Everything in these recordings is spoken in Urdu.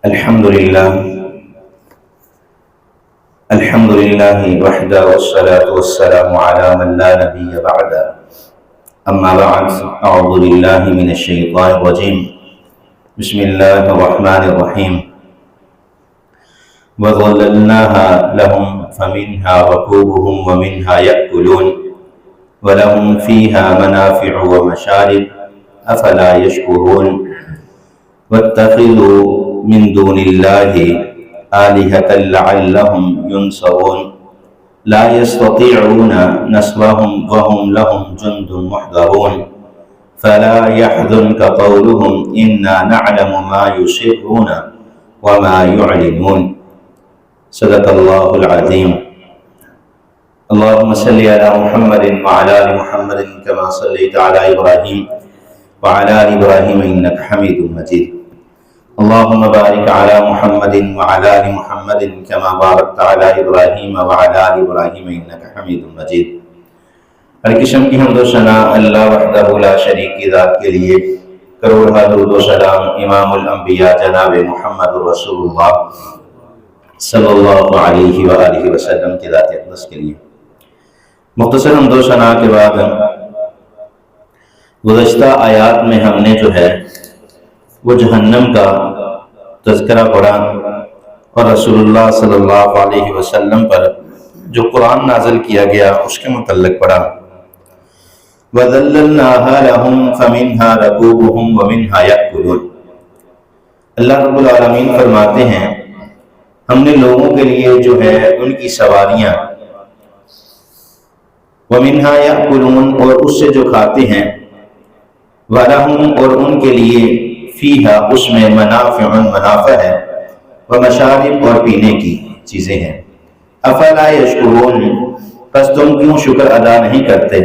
الحمد لله الحمد لله وحده والصلاة والسلام على من لا نبي بعده أما بعد أعوذ بالله من الشيطان الرجيم بسم الله الرحمن الرحيم وظللناها لهم فمنها ركوبهم ومنها يأكلون ولهم فيها منافع ومشارب أفلا يشكرون واتخذوا من دون الله آلهة لعلهم ينصرون لا يستطيعون نصرهم وهم لهم جند محضرون فلا يحزنك قولهم إنا نعلم ما يسرون وما يعلنون صدق الله العظيم اللهم صل على محمد وعلى آل محمد كما صليت على إبراهيم وعلى آل إبراهيم إنك حميد مجيد اللهم بارك على محمد وعلى آل محمد كما باركت على إبراهيم وعلى آل إبراهيم إنك حميد مجيد۔ ہر قسم کی حمد و ثنا اللہ وحدہ لا شریک کی ذات کے لیے، کروڑ درود و سلام امام الانبیاء جناب محمد رسول اللہ صلی اللہ علیہ وآلہ وسلم کی ذات اقدس کے لیے۔ مختصر حمد و ثنا کے بعد گزشتہ آیات میں ہم نے جو ہے وہ جہنم کا تذکرہ پڑھا اور رسول اللہ صلی اللہ علیہ وسلم پر جو قرآن نازل کیا گیا اس کے متعلق پڑھا۔ وَذَلَّلْنَاهَا لَهُمْ فَمِنْهَا رَكُوبُهُمْ وَمِنْهَا يَأْكُلُونَ۔ اللہ رب العالمین فرماتے ہیں ہم نے لوگوں کے لیے جو ہے ان کی سواریاں، وَمِنْهَا يَأْكُلُونَ اور اس سے جو کھاتے ہیں، وَلَهُمْ اور ان کے لیے فیہا اس میں منافع ہے، ومشارب اور پینے کی چیزیں ہیں۔ افلا یشکرون پس تم کیوں شکر ادا نہیں کرتے؟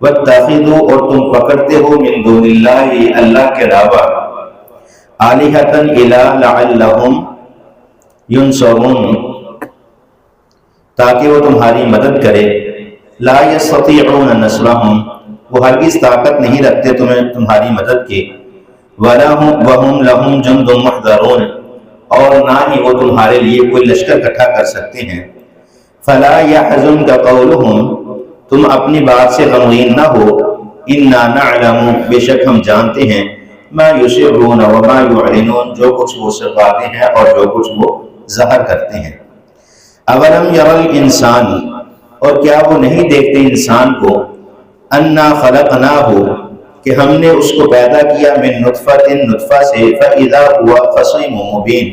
واتخذوا اور تم پکڑتے ہو من دون اللہ اللہ کے علاوہ آلہۃ الہ لعلہم ینصرون تاکہ وہ تمہاری مدد کرے۔ لا یستطیعون نصرہم وہ ہرگز طاقت نہیں رکھتے تمہاری مدد کی۔ وَهُمْ لَهُمْ جُنْدٌ مُحْضَرُونَ اور نہ ہی وہ تمہارے لیے کوئی لشکر اکٹھا کر سکتے ہیں۔ فَلَا يَحْزُنْكَ قَوْلُهُمْ تم اپنی بات سے غمگین نہ ہو۔ إِنَّا نَعْلَمُ بے شک ہم جانتے ہیں، مَا يُسِرُّونَ وَمَا يُعْلِنُونَ جو کچھ وہ سرپاتے ہیں اور جو کچھ وہ ظاہر کرتے ہیں۔ أَوَلَمْ يَرَ الْإِنسَانُ اور کیا وہ نہیں دیکھتے انسان کو، أَنَّا خَلَقْنَاهُ کہ ہم نے اس کو پیدا کیا من نطفہ سے فَإِذَا هُوَ خَصِيمٌ مُبِينٌ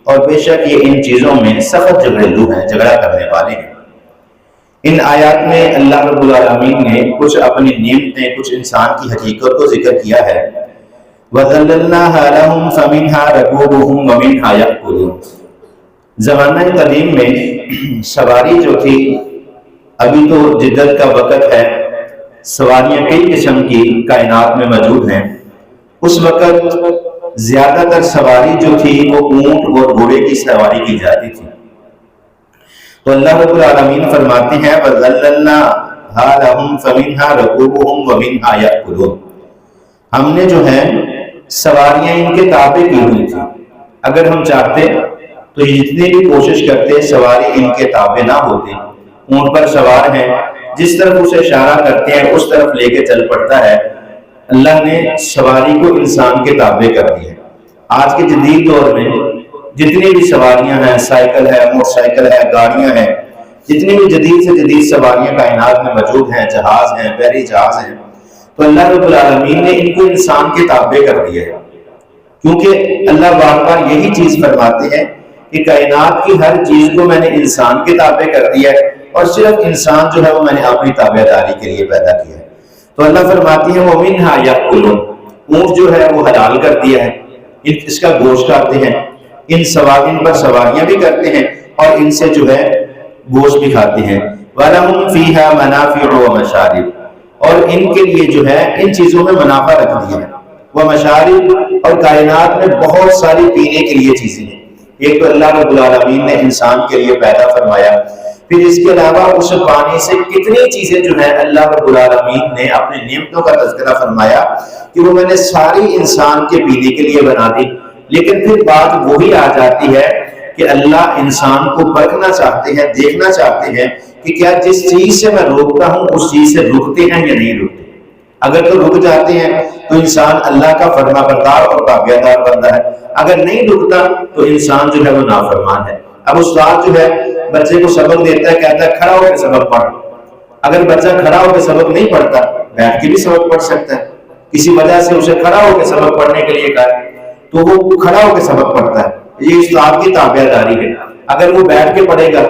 اور بے شک یہ ان چیزوں میں سخت جھگڑلو ہیں، جھگڑا کرنے والے ہیں۔ ان آیات میں اللہ رب العالمین نے کچھ اپنی نعمتیں، کچھ انسان کی حقیقت کو ذکر کیا ہے۔ وَذَلَّلْنَاهَا لَهُمْ فَمِنْهَا رَكُوبُهُمْ وَمِنْهَا يَأْكُلُونَ زمانہ قدیم میں سواری جو تھی، ابھی تو جدت کا وقت ہے، سواریاں کئی قسم کی کائنات میں موجود ہیں۔ اس وقت زیادہ تر سواری جو تھی وہ اونٹ اور گھوڑے کی سواری کی جاتی تھی۔ تو اللہ رب العالمین فرماتے ہیں وَذَلَّلْنَاهَا لَهُمْ فَمِنْهَا رَكُوبُهُمْ وَمِنْهَا يَأْكُلُونَ ہم نے جو ہے سواریاں ان کے تابع کی ہوئی تھی۔ اگر ہم چاہتے تو جتنی بھی کوشش کرتے سواری ان کے تابع نہ ہوتی۔ اونٹ پر سوار ہیں، جس طرف اسے اشارہ کرتے ہیں اس طرف لے کے چل پڑتا ہے۔ اللہ نے سواری کو انسان کے تابع کر دیا ہے۔ آج کے جدید دور میں جتنی بھی سواریاں ہیں، سائیکل ہے، موٹر سائیکل ہے، گاڑیاں ہیں، جتنی بھی جدید سے جدید سواریاں کائنات میں موجود ہیں، جہاز ہیں، بحری جہاز ہیں، تو اللہ رب العالمین نے ان کو انسان کے تابع کر دیا ہے۔ کیونکہ اللہ بار بار یہی چیز فرماتے ہیں کہ کائنات کی ہر چیز کو میں نے انسان کے تابع کر دیا ہے اور صرف انسان جو ہے وہ میں نے اپنی تابع داری کے لیے پیدا کیا ہے۔ تو اللہ فرماتی ہے وَمِنْهَا يَأْكُلُونَ اونٹ جو ہے وہ حلال کر دیا ہے، اس کا گوشت کھاتے ہیں، ان پر سواریاں بھی کرتے ہیں اور ان سے جو ہے گوشت بھی کھاتے ہیں۔ وَلَهُمْ فِيهَا مَنَافِعُ وَمَشَارِبُ اور ان کے لیے جو ہے ان چیزوں میں منافع رکھ دیا ہے۔ وَمَشَارِبُ اور کائنات میں بہت ساری پینے کے لیے چیزیں ہیں۔ ایک تو اللہ رب العالمین نے انسان کے لیے پیدا فرمایا، پھر اس کے علاوہ اس پانی سے کتنی چیزیں جو ہیں اللہ رب العالمین نے اپنے نعمتوں کا تذکرہ فرمایا کہ وہ میں نے ساری انسان کے پینے کے لیے بنا دی۔ لیکن پھر بات وہی آ جاتی ہے کہ اللہ انسان کو پرکھنا چاہتے ہیں، دیکھنا چاہتے ہیں کہ کیا جس چیز سے میں روکتا ہوں اس چیز سے رکتے ہیں یا نہیں رکتے۔ اگر تو رک جاتے ہیں تو انسان اللہ کا فرما بردار اور تابع دار بندہ ہے، اگر نہیں رکتا تو انسان جو ہے وہ نافرمان ہے۔ اب استاد جو ہے بچے کو سبق دیتا ہے، کہتا ہے کھڑا ہو کے سبق پڑھ، اگر بچہ کھڑا ہو کے سبق نہیں پڑھتا، بیٹھ کے بھی سبق پڑھ سکتا ہے، کسی وجہ سے اسے کھڑا ہو کے سبق پڑھنے کے لیے کہا تو وہ کھڑا ہو کے سبق پڑھتا ہے، یہ استاد کی تابع داری ہے۔ اگر وہ بیٹھ کے پڑھے گا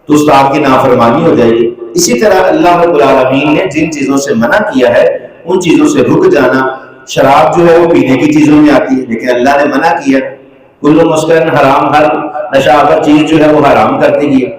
تو استاد کی نافرمانی ہو جائے گی۔ اسی طرح اللہ رب العالمین نے جن چیزوں سے منع کیا ہے ان چیزوں سے رک جانا، شراب جو ہے وہ پینے کی چیزوں میں آتی ہے لیکن اللہ نے منع کیا، کل مسکر حرام، ہر نشہ آور چیز جو ہے وہ حرام کر دی گئی۔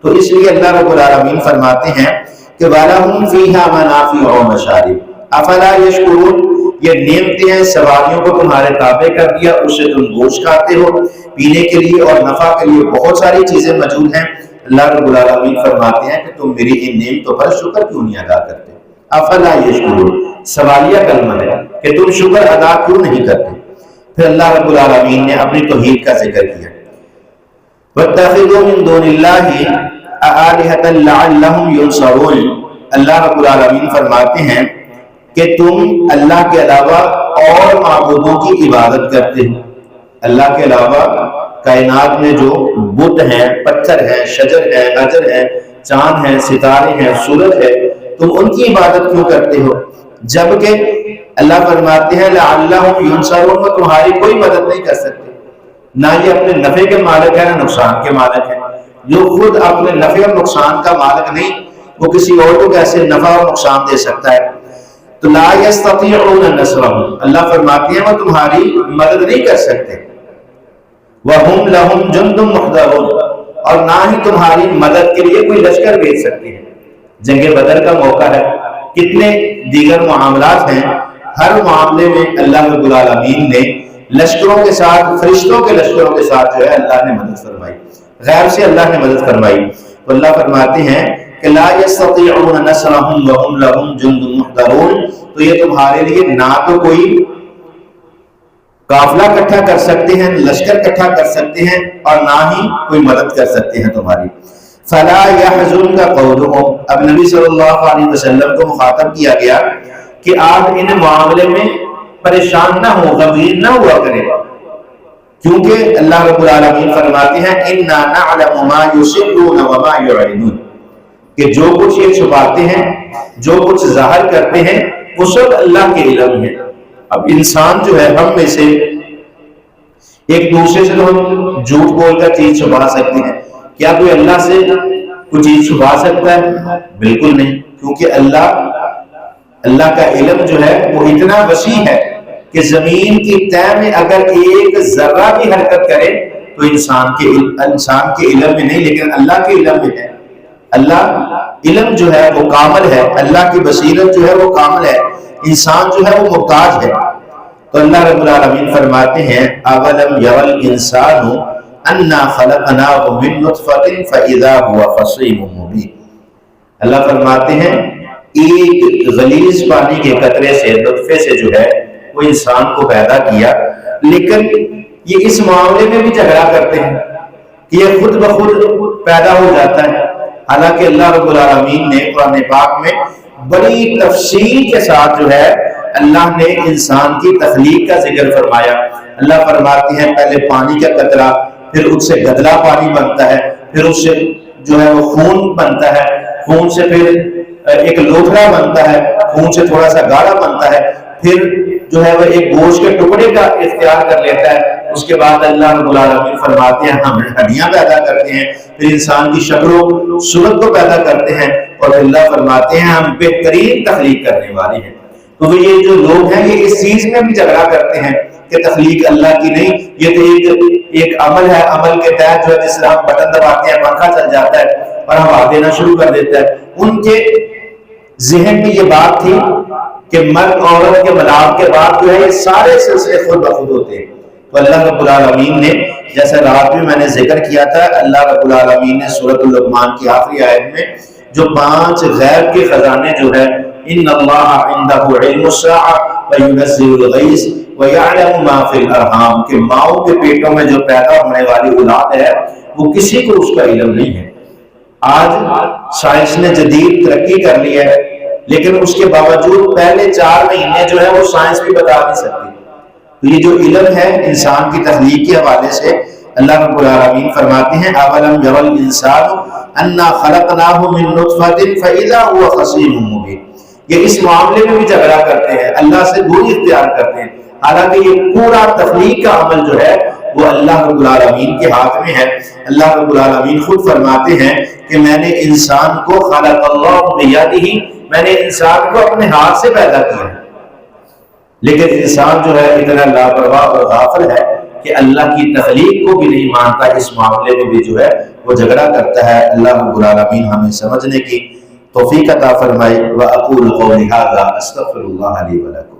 تو اس لیے اللہ رب العالمین فرماتے ہیں کہ وَلَهُمْ فِيهَا مَنَافِعُ وَمَشَارِبُ أَفَلَا يَشْكُرُونَ، یہ نعمتیں ہیں، سواریوں کو تمہارے تابع کر دیا، اس سے تم گوشت کھاتے ہو، پینے کے لیے اور نفع کے لیے بہت ساری چیزیں موجود ہیں۔ اللہ رب العالمین فرماتے ہیں کہ تم میری ان نعمتوں پر شکر کیوں نہیں ادا کرتے؟ افلا یشکرون، سوالیہ کلمہ ہے کہ تم شکر ادا کیوں نہیں کرتے؟ پھر اللہ رب العالمین نے اپنی توحید کا ذکر کیا، وَاتَّخِذُوا مِن دُونِ اللَّهِ آلِهَةً لَعَلَّهُمْ يُنصَرُونَ، اللہ رب العالمین فرماتے ہیں کہ تم اللہ کے علاوہ اور معبودوں کی عبادت کرتے ہو۔ اللہ کے علاوہ کائنات میں جو بت ہیں، پتھر ہیں، شجر ہیں، حجر ہیں، چاند ہیں، ستارے ہیں، سورج ہے، تم ان کی عبادت کیوں کرتے ہو؟ جبکہ اللہ فرماتے ہیں لعلہم ینصرون، وہ تمہاری کوئی مدد نہیں کر سکتے، نہ یہ اپنے نفع کے مالک ہے نہ نقصان کے مالک ہے۔ جو خود اپنے نفع اور نقصان کا مالک نہیں، وہ کسی اور کو کیسے نفع اور نقصان دے سکتا ہے؟ تو لا یستطیعون نصرہم، اللہ فرماتے ہیں وہ تمہاری مدد نہیں کر سکتے۔ وَهُمْ لَهُمْ جُنْدٌ مُحْضَرُونَ، اور نہ ہی تمہاری مدد کے لیے کوئی لشکر بھیج سکتے ہیں۔ جنگ بدر کا موقع ہے، کتنے دیگر معاملات ہیں، ہر معاملے میں اللہ رب العالمین نے لشکروں کے ساتھ، فرشتوں کے لشکروں کے ساتھ جو ہے اللہ نے مدد فرمائی، غیر سے اللہ نے مدد فرمائی۔ تو اللہ فرماتے ہیں کہ لا يستطيعون نصرهم وهم لهم جند محضرون، تو یہ تمہارے لیے نہ تو کوئی قافلہ اکٹھا کر سکتے ہیں، لشکر اکٹھا کر سکتے ہیں، اور نہ ہی کوئی مدد کر سکتے ہیں تمہاری۔ فلا يحزنك قولهم، اب نبی صلی اللہ علیہ وسلم کو مخاطب کیا گیا کہ آپ ان معاملے میں پریشان نہ ہو، غمگین نہ ہوا کریں، کیونکہ اللہ رب العالمین فرماتے ہیں انا نعلم ما يسرون وما يعلنون، کہ جو کچھ یہ چھپاتے ہیں، جو کچھ ظاہر کرتے ہیں، وہ سب اللہ کے علم ہے۔ اب انسان جو ہے، ہم میں سے ایک دوسرے سے تو ہم جھوٹ بول کر چیز چھپا سکتے ہیں، کیا کوئی اللہ سے کوئی چیز چھپا سکتا ہے؟ بالکل نہیں، کیونکہ اللہ کا علم جو ہے وہ اتنا وسیع ہے کہ زمین کی تہ میں اگر ایک ذرہ بھی حرکت کرے تو انسان کے علم میں نہیں، لیکن اللہ کے علم میں ہے۔ اللہ علم جو ہے وہ کامل ہے، اللہ کی بصیرت جو ہے وہ کامل ہے، انسان جو ہے وہ محتاج ہے۔ تو اللہ رب العالمین فرماتے ہیں اولم یرل انسان انا خلقناہ من نطفۃ فاذا هو خصیم مبین، اللہ فرماتے ہیں ایک غلیظ پانی کے قطرے سے، نطفے سے جو ہے وہ انسان کو پیدا کیا، لیکن یہ اس معاملے میں بھی جھگڑا کرتے ہیں کہ یہ خود بخود پیدا ہو جاتا ہے، حالانکہ اللہ رب العالمین نے قرآن پاک میں بڑی تفصیل کے ساتھ جو ہے اللہ نے انسان کی تخلیق کا ذکر فرمایا۔ اللہ فرماتے ہیں پہلے پانی کا قطرہ، پھر اس سے گدلا پانی بنتا ہے، پھر اس سے جو ہے وہ خون بنتا ہے، خون سے پھر ایک لوتھڑا بنتا ہے، خون سے تھوڑا سا گاڑھا بنتا ہے، پھر جو ہے وہ ایک گوشت کے ٹکڑے کا اختیار کر لیتا ہے۔ اس کے بعد اللہ رب العالمین فرماتے ہیں ہم ہڈیاں پیدا کرتے ہیں، پھر انسان کی شکل و صورت کو پیدا کرتے ہیں، اور اللہ فرماتے ہیں ہم بہترین تخلیق کرنے والے ہیں۔ تو یہ جو لوگ ہیں یہ اس چیز میں بھی جھگڑا کرتے ہیں کہ تخلیق اللہ کی نہیں، یہ تو ایک عمل ہے، عمل کے تحت جو ہے جس طرح ہم بٹن دباتے ہیں پنکھا چل جاتا ہے اور ہوا دینا شروع کر دیتا ہے۔ ان کے ذہن میں یہ بات تھی کہ مرد عورت کے ملاپ کے بعد جو ہے یہ سارے سلسلے خود بخود ہوتے ہیں۔ تو اللہ رب العالمین نے جیسے رات میں نے ذکر کیا تھا، اللہ رب العالمین نے سورۃ اللقمان کی آخری آیت میں جو 5 غیب کے خزانے جو ہے ان اللہ عنده علم الساعہ وینزل الغیث وَيَعْلَمُ مَا فِي الْأَرْحَامِ کہ ماؤں کے پیٹوں میں جو پیدا ہونے والی اولاد ہے وہ کسی کو اس کا علم نہیں ہے۔ آج سائنس نے جدید ترقی کر لی ہے، لیکن اس کے باوجود پہلے 4 مہینے جو ہے وہ سائنس بھی بتا نہیں سکتی۔ تو یہ جو علم ہے انسان کی تخلیق کے حوالے سے اللہ رب العالمین فرماتے ہیں اَوَلَمْ يَرَ الْإِنسَانُ أَنَّا خَلَقْنَاهُ مِن نُطْفَةٍ فَإِذَا هُوَ خَصِيمٌ مُبِينٌ۔ یہ اس معاملے میں بھی جھگڑا کرتے ہیں، اللہ سے دوری اختیار کرتے ہیں، حالانکہ یہ پورا تخلیق کا عمل جو ہے وہ اللہ رب العالمین کے ہاتھ میں ہے۔ اللہ رب العالمین خود فرماتے ہیں کہ میں نے انسان کو خلق اللہ بیدہ، میں نے انسان کو اپنے ہاتھ سے پیدا کیا ہے، لیکن انسان جو ہے اتنا لاپرواہ اور غافل ہے کہ اللہ کی تخلیق کو بھی نہیں مانتا، اس معاملے میں بھی جو ہے وہ جھگڑا کرتا ہے۔ اللہ رب العالمین ہمیں سمجھنے کی توفیق عطا فرمائے۔ وَأَقُولُ قَوْلِي هَذَا أَسْتَغْفِرُ اللَّهَ لِي وَلَكُمْ۔